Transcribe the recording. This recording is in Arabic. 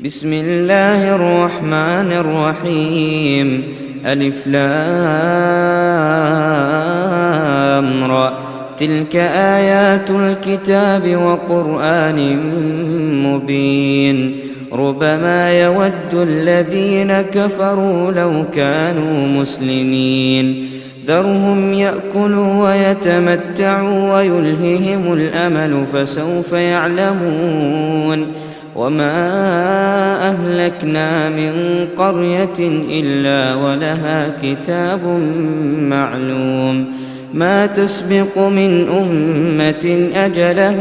بسم الله الرحمن الرحيم. ألف لام را. تلك آيات الكتاب وقرآن مبين. ربما يود الذين كفروا لو كانوا مسلمين. ذرهم يأكلوا ويتمتعوا ويلههم الأمل فسوف يعلمون. وما أهلكنا من قرية إلا ولها كتاب معلوم. ما تسبق من أمة أجلها